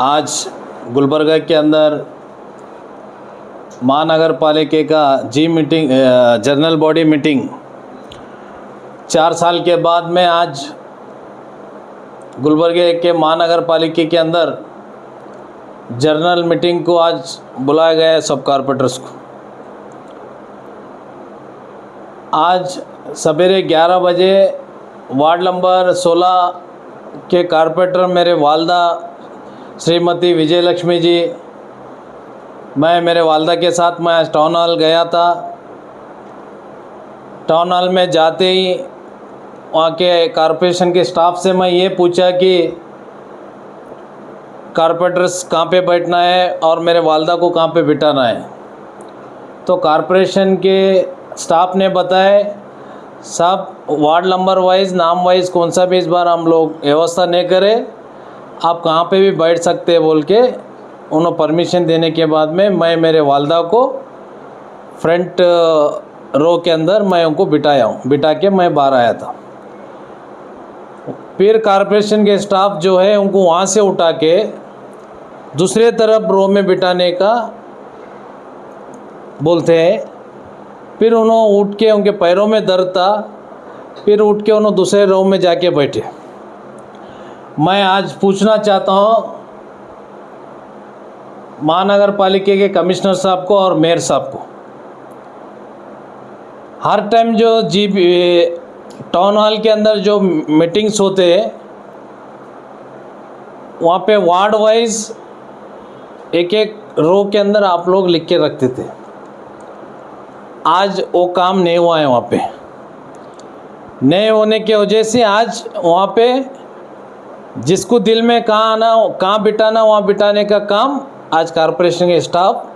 आज गुलबर्गा के अंदर महानगर पालिका का जनरल बॉडी मीटिंग 4 साल के बाद में आज गुलबर्गा के महानगर पालिका के अंदर जनरल मीटिंग को आज बुलाया गया है सब कॉरपोरेटर्स को। आज सवेरे 11 बजे वार्ड नंबर 16 के कॉरपोरेटर मेरे वालदा श्रीमती विजयलक्ष्मी जी, मैं मेरे वालदा के साथ मैं आज टाउन हॉल गया था। टाउन हॉल में जाते ही वहाँ के कॉरपोरेशन के स्टाफ से मैं ये पूछा कि कॉरपोरेटर्स कहाँ पे बैठना है और मेरे वालदा को कहाँ पे बिठाना है। तो कॉरपोरेशन के स्टाफ ने बताया सब वार्ड नंबर वाइज नाम वाइज कौन सा भी इस बार हम लोग व्यवस्था नहीं करें, आप कहाँ पे भी बैठ सकते हैं बोल के उन्होंने परमिशन देने के बाद में मैं मेरे वालदा को फ्रंट रो के अंदर मैं उनको बिठा के मैं बाहर आया था। फिर कॉरपोरेशन के स्टाफ जो है उनको वहाँ से उठा के दूसरे तरफ रो में बिठाने का बोलते हैं। फिर उन्होंने उठ के उनके पैरों में दर्द था, फिर उठ के उन्होंने दूसरे रो में जाके बैठे। मैं आज पूछना चाहता हूँ महानगर पालिका के कमिश्नर साहब को और मेयर साहब को, हर टाइम जो टाउन हॉल के अंदर जो मीटिंग्स होते हैं वहाँ पे वार्ड वाइज एक एक रो के अंदर आप लोग लिख के रखते थे। आज वो काम नहीं हुआ है। वहाँ पे नहीं होने की वजह से आज वहाँ पे जिसको दिल में कहाँ बिठाना वहाँ बिठाने का काम आज कॉरपोरेशन के स्टाफ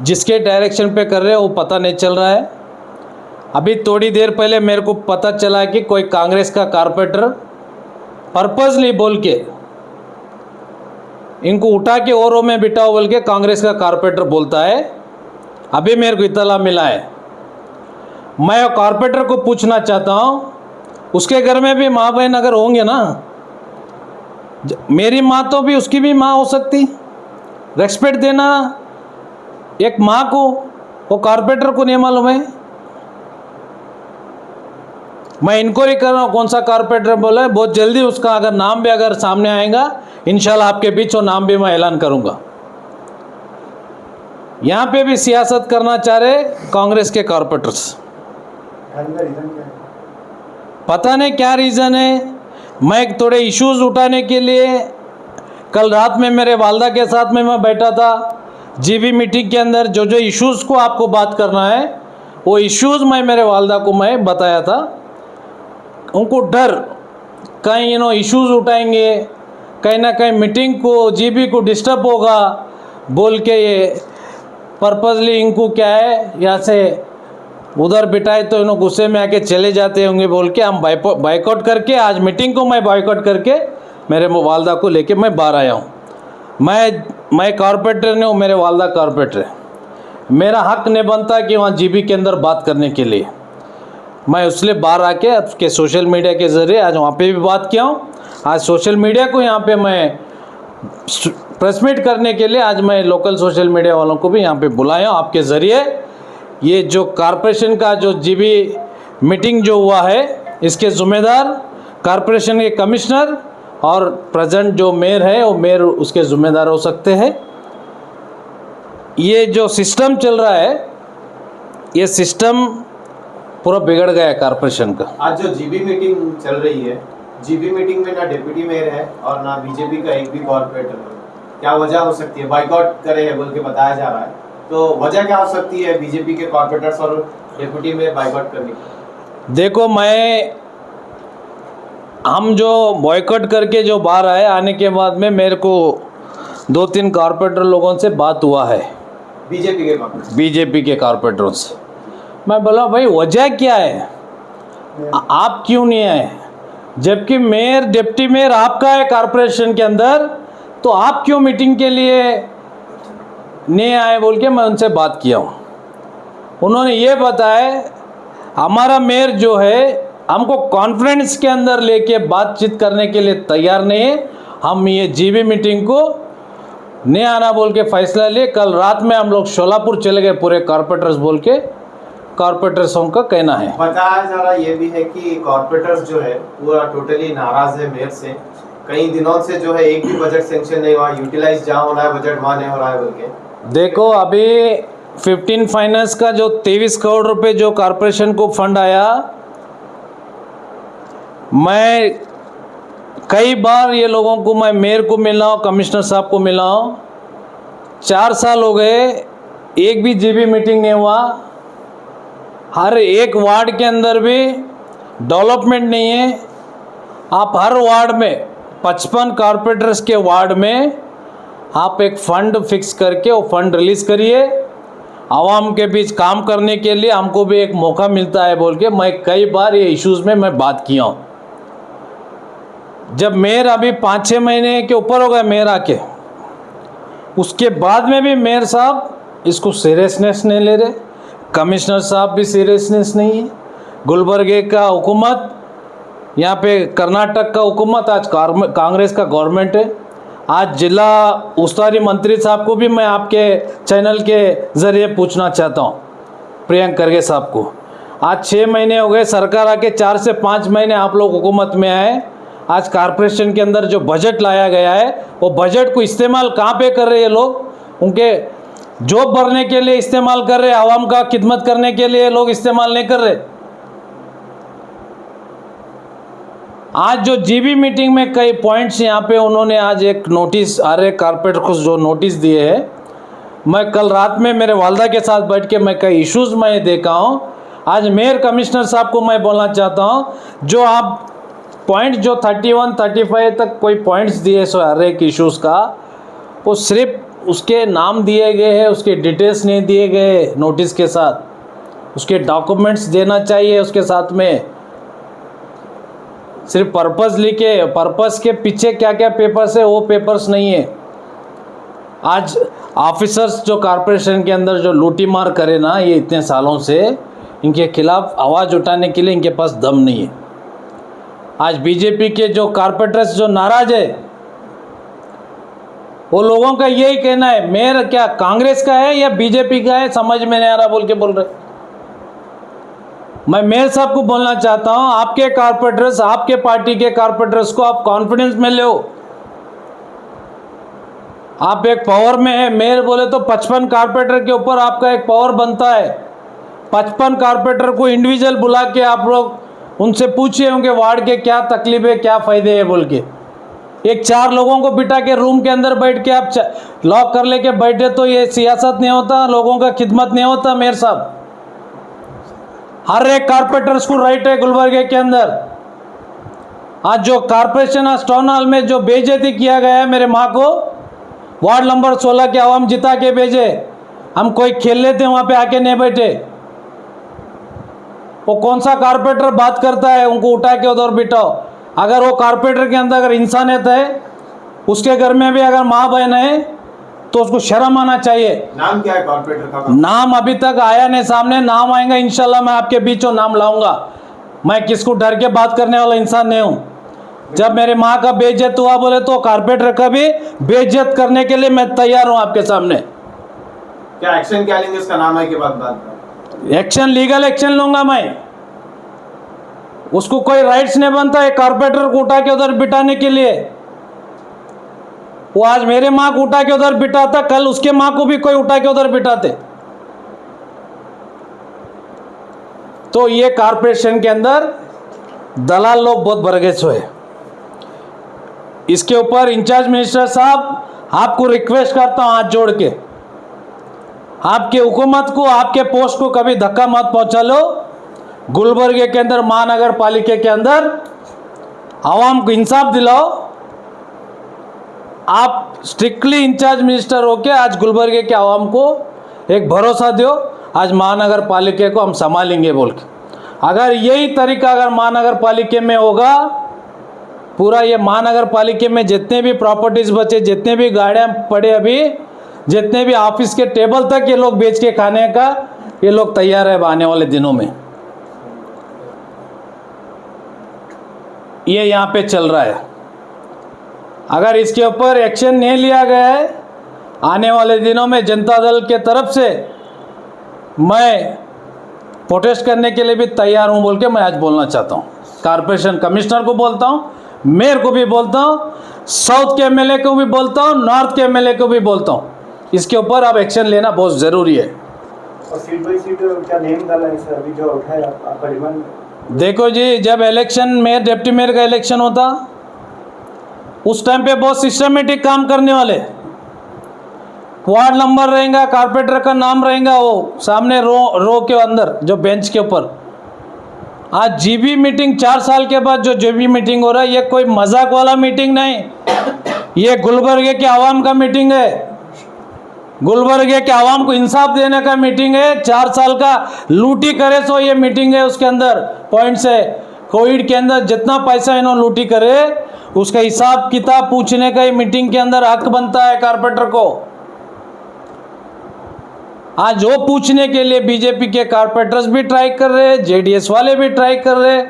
जिसके डायरेक्शन पे कर रहे हैं वो पता नहीं चल रहा है। अभी थोड़ी देर पहले मेरे को पता चला कि कोई कांग्रेस का कॉरपोरेटर पर्पसली बोल के इनको उठा के और रो में बिठाओ बोल के कांग्रेस का कॉरपोरेटर बोलता है। अभी मेरे को इत्तला मिला है। मैं कॉरपोरेटर को पूछना चाहता हूँ, उसके घर में भी माँ बहन अगर होंगे ना, मेरी माँ तो भी उसकी भी माँ हो सकती। रेस्पेक्ट देना एक माँ को, वो कॉरपोरेटर को नहीं मालूम है। मैं इंक्वायरी कर रहा हूँ कौन सा कॉरपोरेटर बोला है। बहुत जल्दी उसका अगर नाम भी अगर सामने आएगा इंशाल्लाह आपके बीच वो नाम भी मैं ऐलान करूँगा। यहाँ पे भी सियासत करना चाह रहे कांग्रेस के कॉरपोरेटर्स, पता नहीं क्या रीज़न है। मैं थोड़े इश्यूज़ उठाने के लिए कल रात में मेरे वालदा के साथ में मैं बैठा था। जीबी मीटिंग के अंदर जो जो इश्यूज़ को आपको बात करना है वो इश्यूज़ मैं मेरे वालदा को मैं बताया था। उनको डर कहीं इश्यूज़ उठाएंगे, कहीं ना कहीं मीटिंग को जीबी को डिस्टर्ब होगा बोल के ये पर्पसली इनको क्या है यहाँ से उधर बिठाए तो इन्हों गुस्से में आके चले जाते होंगे बोल के हम बाइकआउट करके आज मीटिंग को मैं बाइकआउट करके मेरे वालदा को लेके मैं बाहर आया हूँ। मैं कॉरपोरेटर नहीं हूँ, मेरे वालदा कॉरपोरेटर है। मेरा हक नहीं बनता कि वहाँ जीबी के अंदर बात करने के लिए। मैं इसलिए बाहर आके उसके सोशल मीडिया के ज़रिए आज वहाँ पे भी बात किया हूँ। आज सोशल मीडिया को यहाँ पे मैं प्रेस मीट करने के लिए आज मैं लोकल सोशल मीडिया वालों को भी यहाँ पे बुलाया हूँ आपके ज़रिए। ये जो कॉरपोरेशन का जो जीबी मीटिंग जो हुआ है इसके ज़िम्मेदार कॉरपोरेशन के कमिश्नर और प्रेजेंट जो मेयर है वो मेयर उसके ज़िम्मेदार हो सकते हैं। ये जो सिस्टम चल रहा है ये सिस्टम पूरा बिगड़ गया है कॉरपोरेशन का। आज जो जीबी मीटिंग चल रही है, जीबी मीटिंग में ना डिप्टी मेयर है और ना बीजेपी का एक भी कॉर्पोरेटर है। क्या वजह हो सकती है? बाइकआउट करे है बोल के बताया जा रहा है, तो वजह क्या हो सकती है बीजेपी के कॉर्पोरेटर्स और डिप्टी मेयर बाइकआउट करने की? देखो, हम जो बॉयकॉट करके जो बाहर आए, आने के बाद में मेरे को 2-3 कॉर्पोरेटर लोगों से बात हुआ है, बीजेपी के कॉर्पोरेटरों से। मैं बोला भाई वजह क्या है, आप क्यों नहीं आए? जबकि मेयर डिप्टी मेयर आपका है कॉर्पोरेशन के अंदर, तो आप क्यों मीटिंग के लिए नहीं आए बोल के मैं उनसे बात किया हूँ। उन्होंने ये बताया हमारा मेयर जो है हमको कॉन्फ्रेंस के अंदर लेके बातचीत करने के लिए तैयार नहीं है हम ये जीबी मीटिंग को नहीं आना बोल के फैसला लिए। कल रात में हम लोग शोलापुर चले गए पूरे कॉर्पोरेटर्स बोल के, कॉर्पोरेटर्सों का कहना है। बताया जा रहा ये भी है कि कॉर्पोरेटर्स जो है पूरा टोटली नाराज है मेयर से। कई दिनों से जो है एक भी बजट सेंक्शन नहीं हुआ, यूटिलाइज जहाँ होना है बजट वहाँ नहीं हो रहा है बोल के। देखो अभी 15 फाइनेंस का जो 23 करोड़ रुपए जो कॉर्पोरेशन को फंड आया, मैं कई बार ये लोगों को, मैं मेयर को मिला हूँ, कमिश्नर साहब को मिला हूँ, 4 साल हो गए एक भी जीबी मीटिंग नहीं हुआ। हर एक वार्ड के अंदर भी डेवलपमेंट नहीं है। आप हर वार्ड में 55 कॉर्पोरेटर्स के वार्ड में आप एक फ़ंड फिक्स करके वो फंड रिलीज़ करिए, आवाम के बीच काम करने के लिए हमको भी एक मौका मिलता है बोल के मैं कई बार ये इश्यूज़ में मैं बात किया हूँ। जब मेयर अभी 5-6 महीने के ऊपर हो गए मेयर आके, उसके बाद में भी मेयर साहब इसको सीरियसनेस नहीं ले रहे, कमिश्नर साहब भी सीरियसनेस नहीं है। गुलबर्गे का हुकूमत, यहाँ पे कर्नाटक का हुकूमत, आज कांग्रेस का गवर्नमेंट है। आज जिला उस्तुवारी मंत्री साहब को भी मैं आपके चैनल के ज़रिए पूछना चाहता हूँ, प्रियंक खरगे साहब को, आज 6 महीने हो गए सरकार आके, 4 से 5 महीने आप लोग हुकूमत में आए। आज कॉर्पोरेशन के अंदर जो बजट लाया गया है वो बजट को इस्तेमाल कहाँ पे कर रहे हैं लोग? उनके जॉब भरने के लिए इस्तेमाल कर रहे, आवाम का खिदमत करने के लिए लोग इस्तेमाल नहीं कर रहे। आज जो जीबी मीटिंग में कई पॉइंट्स यहाँ पे उन्होंने आज एक नोटिस कॉर्पोरेटर को जो नोटिस दिए हैं, मैं कल रात में मेरे वालदा के साथ बैठ के मैं कई इश्यूज़ मैं देखा हूँ। आज मेयर कमिश्नर साहब को मैं बोलना चाहता हूँ, जो आप पॉइंट जो 31-35 तक कोई पॉइंट्स दिए सो हर एक इश्यूज़ का, वो सिर्फ उसके नाम दिए गए हैं, उसके डिटेल्स नहीं दिए गए नोटिस के साथ। उसके डॉक्यूमेंट्स देना चाहिए उसके साथ में, सिर्फ पर्पस लिखे, पर्पस के पीछे क्या क्या पेपर्स है वो पेपर्स नहीं है। आज ऑफिसर्स जो कॉर्पोरेशन के अंदर जो लूटी मार करे ना ये इतने सालों से, इनके खिलाफ आवाज़ उठाने के लिए इनके पास दम नहीं है। आज बीजेपी के जो कॉर्पोरेटर्स जो नाराज है, वो लोगों का यही कहना है मेयर क्या कांग्रेस का है या बीजेपी का है, समझ में नहीं आ रहा बोल के बोल रहे। मैं मेयर साहब को बोलना चाहता हूं, आपके कॉर्पोरेटर्स, आपके पार्टी के कॉर्पोरेटर्स को आप कॉन्फिडेंस में लो। आप एक पावर में है, मेयर बोले तो 55 कॉर्पोरेटर के ऊपर आपका एक पावर बनता है। 55 कॉर्पोरेटर को इंडिविजुअल बुला के आप लोग उनसे पूछिए उनके वार्ड के क्या तकलीफ है, क्या फ़ायदे है बोल के। एक 4 लोगों को बिठा के रूम के अंदर बैठ के आप लॉक कर लेके बैठे तो ये सियासत नहीं होता, लोगों का खिदमत नहीं होता। मेयर साहब, हर एक कॉर्पोरेटर्स को राइट है गुलबर्गे के अंदर। आज जो कॉर्पोरेशन आज टाउन हॉल में जो बेइज्जती किया गया है मेरे माँ को, वार्ड नंबर 16 के आवाम जिता के भेजे, हम कोई खेल लेते वहाँ पे आके नहीं बैठे। वो कौन सा कॉर्पोरेटर बात करता है उनको उठा के उधर बिठाओ। अगर वो कॉर्पोरेटर के अंदर अगर इंसानियत है, उसके घर में भी अगर माँ बहन है तो उसको शर्म आना चाहिए। नाम क्या है कॉर्पोरेटर का? नाम अभी तक आया नहीं सामने, नाम आएगा इंशाल्लाह मैं आपके बीचों नाम लाऊंगा। मैं किसको डर के बात करने वाला इंसान नहीं हूँ। जब मेरे माँ का बेइज्जत हुआ बोले तो कॉर्पोरेटर का भी बेइज्जत करने के लिए मैं तैयार हूँ आपके सामने। क्या एक्शन क्या लेंगे इसका नाम है के बाद बात? एक्शन, लीगल एक्शन लूंगा मैं। उसको कोई राइट्स नहीं बनता है कॉर्पोरेटर को उठा के उधर बिठाने के लिए। वो आज मेरे माँ को उठा के उधर बिठाता, कल उसके माँ को भी कोई उठा के उधर बिठाते। तो ये कॉर्पोरेशन के अंदर दलाल लोग बहुत बरगेज हुए। इसके ऊपर इंचार्ज मिनिस्टर साहब, आपको रिक्वेस्ट करता हूं हाथ जोड़ के, आपके हुकूमत को, आपके पोस्ट को कभी धक्का मत पहुंचा लो। गुलबर्गे के अंदर, महानगर पालिका के अंदर आवाम को इंसाफ दिलाओ। आप स्ट्रिक्टली इंचार्ज मिनिस्टर होके आज गुलबर्गे के आवाम को एक भरोसा दो, आज महानगर पालिका को हम संभालेंगे बोल के। अगर यही तरीका अगर महानगर पालिका में होगा, पूरा ये महानगर पालिका में जितने भी प्रॉपर्टीज बचे, जितने भी गाड़ियाँ पड़े, अभी जितने भी ऑफिस के टेबल तक ये लोग बेच के खाने का ये लोग तैयार है आने वाले दिनों में। ये यहाँ पे चल रहा है। अगर इसके ऊपर एक्शन नहीं लिया गया है, आने वाले दिनों में जनता दल के तरफ से मैं प्रोटेस्ट करने के लिए भी तैयार हूं बोल के मैं आज बोलना चाहता हूं। कॉरपोरेशन कमिश्नर को बोलता हूं, मेयर को भी बोलता हूं, साउथ के एमएलए को भी बोलता हूं, नॉर्थ के एमएलए को भी बोलता हूं, इसके ऊपर अब एक्शन लेना बहुत ज़रूरी है। और सीट बाई सीट क्या नेम डाला है सर अभी जो उठा है आपका डिमांड? देखो जी, जब इलेक्शन मेयर डिप्टी मेयर का इलेक्शन होता उस टाइम पे बहुत सिस्टमेटिक काम करने वाले, वार्ड नंबर रहेगा, कारपोरेटर का नाम रहेगा, वो सामने रो के अंदर जो बेंच के ऊपर। आज जीबी मीटिंग 4 साल के बाद जो जीबी मीटिंग हो रहा है, ये कोई मजाक वाला मीटिंग नहीं, ये गुलबर्गे के आवाम का मीटिंग है, गुलबर्गे के आवाम को इंसाफ देने का मीटिंग है। 4 साल का लूटी करे सो ये मीटिंग है, उसके अंदर पॉइंट्स है। कोविड के अंदर जितना पैसा इन्होंने लूटी करे उसका हिसाब किताब पूछने का ही मीटिंग के अंदर हक बनता है कारपोरेटर को। आज वो पूछने के लिए बीजेपी के कारपोरेटर्स भी ट्राई कर रहे हैं, जेडीएस वाले भी ट्राई कर रहे हैं,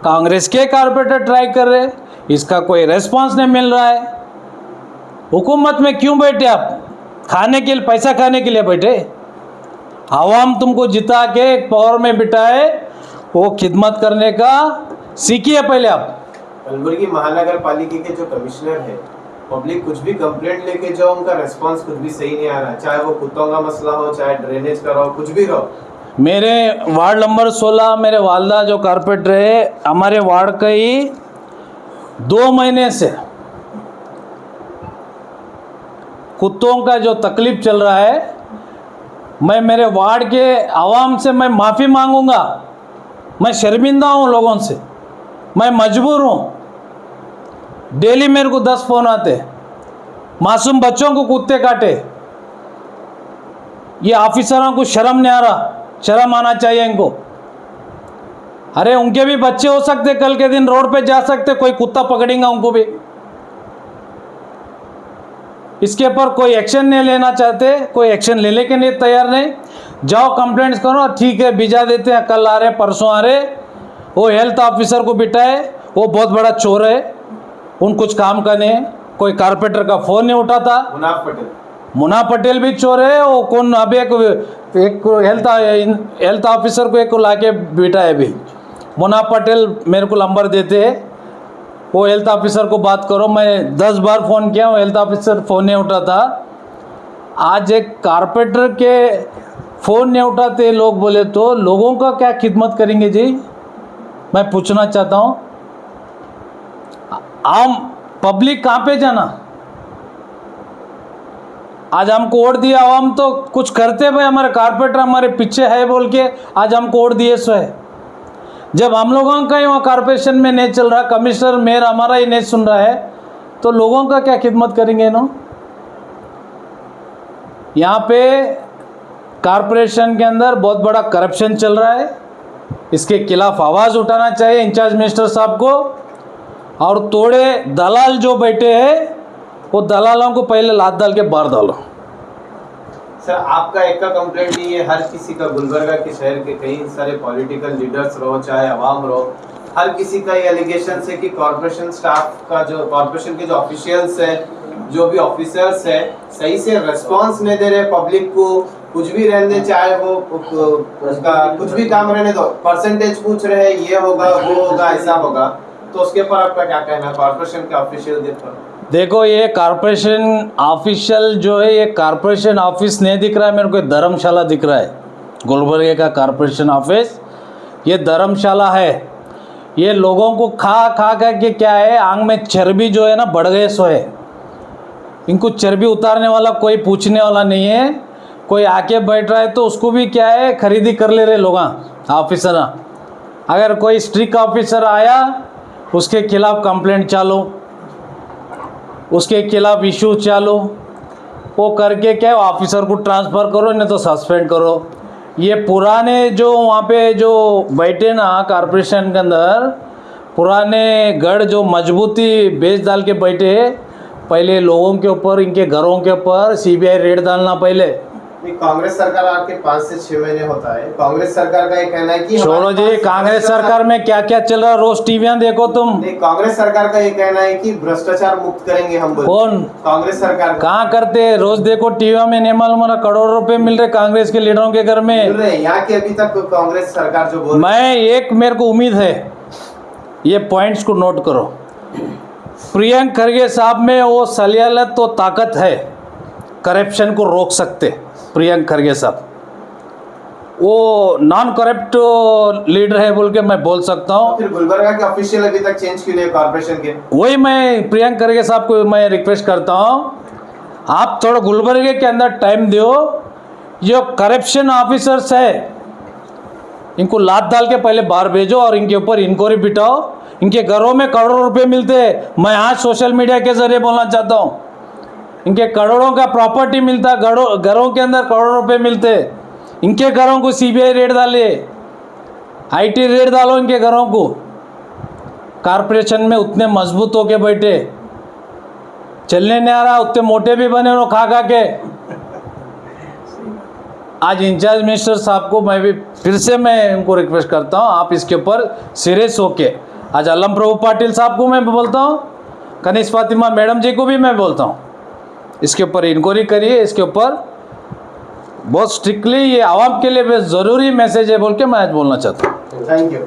कांग्रेस के कारपोरेटर ट्राई कर रहे हैं, इसका कोई रेस्पॉन्स नहीं मिल रहा है। हुकूमत में क्यों बैठे आप? खाने के लिए, पैसा खाने के लिए बैठे? आवाम तुमको जिता के पावर में बिठाए, वो खिदमत करने का सीखिए पहले आप। कलबुर्गी महानगर पालिका के जो कमिश्नर है, पब्लिक कुछ भी कंप्लेंट लेके जाओ, उनका रेस्पॉन्स कुछ भी सही नहीं आ रहा, चाहे वो कुत्तों का मसला हो, चाहे ड्रेनेज का हो, कुछ भी रहो। मेरे वार्ड नंबर 16 मेरे वालदा जो कारपोरेटर है, हमारे वार्ड का ही 2 महीने से कुत्तों का जो तकलीफ चल रहा है, मैं मेरे वार्ड के आवाम से मैं माफ़ी मांगूंगा। मैं शर्मिंदा हूँ लोगों से, मैं मजबूर हूँ। डेली मेरे को 10 फ़ोन आते, मासूम बच्चों को कुत्ते काटे। ये ऑफिसरों को शर्म नहीं आ रहा, शर्म आना चाहिए इनको। अरे उनके भी बच्चे हो सकते, कल के दिन रोड पे जा सकते, कोई कुत्ता पकड़ेगा उनको भी। इसके ऊपर कोई एक्शन नहीं लेना चाहते, कोई एक्शन लेने के लिए तैयार नहीं। जाओ कंप्लेंट्स करो, ठीक है भिजा देते हैं, कल आ रहे परसों आ रहे। वो हेल्थ ऑफिसर को बिठाए, वो बहुत बड़ा चोर है, उन कुछ काम का नहीं है। कोई कारपोरेटर का फ़ोन नहीं उठाता। मुना पटेल भी चोर है। वो कौन अभी एक हेल्थ ऑफिसर को एक को ला के बिठा है अभी। मुना पटेल मेरे को नंबर देते हैं, वो हेल्थ ऑफिसर को बात करो। मैं 10 बार फ़ोन किया, वो हेल्थ ऑफिसर फ़ोन नहीं उठाता। आज एक कारपोरेटर के फ़ोन नहीं उठाते लोग बोले तो लोगों का क्या खिदमत करेंगे जी? मैं पूछना चाहता हूँ, आम पब्लिक कहाँ पे जाना? आज हमको वोट दिया आवाम तो कुछ करते भाई, हमारे कारपोरेटर हमारे पीछे है बोल के आज हमको वोट दिए सो है। जब हम लोगों का ही वहाँ कारपोरेशन में नहीं चल रहा, कमिश्नर मेयर हमारा ही नहीं सुन रहा है, तो लोगों का क्या खिदमत करेंगे इन्हों? यहाँ पे कारपोरेशन के अंदर बहुत बड़ा करप्शन चल रहा है, इसके खिलाफ आवाज़ उठाना चाहिए इंचार्ज मिनिस्टर साहब को। और थोड़े दलाल जो बैठे हैं, वो दलालों को पहले लात डाल के बाहर डालो। सर आपका एक का कंप्लेंट नहीं है, हर किसी का, गुलबर्गा के शहर के कई सारे पॉलिटिकल लीडर्स रहो चाहे अवाम रहो, हर किसी का ये एलिगेशन है कि कॉर्पोरेशन स्टाफ का, जो कॉर्पोरेशन के जो ऑफिशियल्स है, जो भी ऑफिसर्स है, सही से रेस्पॉन्स नहीं दे रहे पब्लिक को। कुछ भी रहने दे, चाहे वो उसका कुछ भी काम रहने दो, परसेंटेज पूछ रहे हैं, ये होगा वो होगा ऐसा होगा, तो उसके ऊपर आपका क्या कहना है कॉर्पोरेशन के ऑफिशियल के ऊपर? देखो, ये कॉर्पोरेशन ऑफिशियल जो है, ये कॉर्पोरेशन ऑफिस नहीं दिख रहा है मेरे को, धर्मशाला दिख रहा है। गुलबर्गे का कॉर्पोरेशन ऑफिस ये धर्मशाला है। ये लोगों को खा खा के क्या है, आंख में चर्बी जो है ना बढ़ गए सो है। इनको चर्बी उतारने वाला कोई पूछने वाला नहीं है। कोई आके बैठ रहा है तो उसको भी क्या है, खरीदी कर ले रहे लोग ऑफिसर। अगर कोई स्ट्रिक्ट ऑफिसर आया, उसके खिलाफ कंप्लेंट चालू, उसके खिलाफ इशू चालू, वो करके क्या ऑफिसर को ट्रांसफ़र करो, नहीं तो सस्पेंड करो। ये पुराने जो वहाँ पे जो बैठे ना कॉर्पोरेशन के अंदर, पुराने गढ़ जो मजबूती बेच डाल के बैठे, पहले लोगों के ऊपर, इनके घरों के ऊपर सीबीआई रेड डालना, पहले नहीं, कांग्रेस सरकार आके 5 से 6 महीने होता है। कांग्रेस सरकार का ये कहना है कि छोड़ो हमारे जी, पास कांग्रेस भ्रष्टाचार- सरकार में क्या क्या चल रहा है रोज टीवियां देखो तुम। नहीं, कांग्रेस सरकार का ये कहना है कि भ्रष्टाचार मुक्त करेंगे हम बोलते हैं। कौन कांग्रेस सरकार का कहाँ करते हैं? रोज देखो टीवी में, नहीं मालूम ना करोड़ों रुपए मिल रहे कांग्रेस के लीडरों के घर मिल में। रहे हैं। यहाँ की अभी तक कांग्रेस सरकार जो बोल मैं एक मेरे को उम्मीद है, ये पॉइंट्स को नोट करो। प्रियंक खरगे साहब में वो सलियालत तो ताकत है, करप्शन को रोक सकते। प्रियंक खरगे साहब वो नॉन करप्ट लीडर है बोल के मैं बोल सकता हूँ। फिर गुलबर्गा के ऑफिशियल अभी तक चेंज क्यों नहीं कॉर्पोरेशन के? वही मैं प्रियंक खरगे साहब को मैं रिक्वेस्ट करता हूँ, आप थोड़ा गुलबर्गे के अंदर टाइम दो। जो करप्शन ऑफिसर्स है इनको लात डाल के पहले बाहर भेजो और इनके ऊपर इंक्वायरी बिठाओ। इनके घरों में करोड़ों रुपए मिलते हैं। मैं आज सोशल मीडिया के जरिए बोलना चाहता हूँ, इनके करोड़ों का प्रॉपर्टी मिलता, घरों के अंदर करोड़ों रुपए मिलते। इनके घरों को सीबीआई रेड डाले, आईटी रेड डालो इनके घरों को। कॉरपोरेशन में उतने मजबूत होके बैठे, चलने नहीं आ रहा, उतने मोटे भी बने उन्होंने खा के। आज इंचार्ज मिनिस्टर साहब को मैं भी फिर से मैं उनको रिक्वेस्ट करता हूँ, आप इसके ऊपर सीरियस होके, आज अलम प्रभु पाटिल साहब को मैं बोलता हूँ, कनिष फातिमा मैडम जी को भी मैं बोलता हूँ, इसके ऊपर इंक्वायरी करिए। इसके ऊपर बहुत स्ट्रिक्टली, ये आवाम के लिए ज़रूरी मैसेज है बोल के मैं आज बोलना चाहता हूँ। Thank you.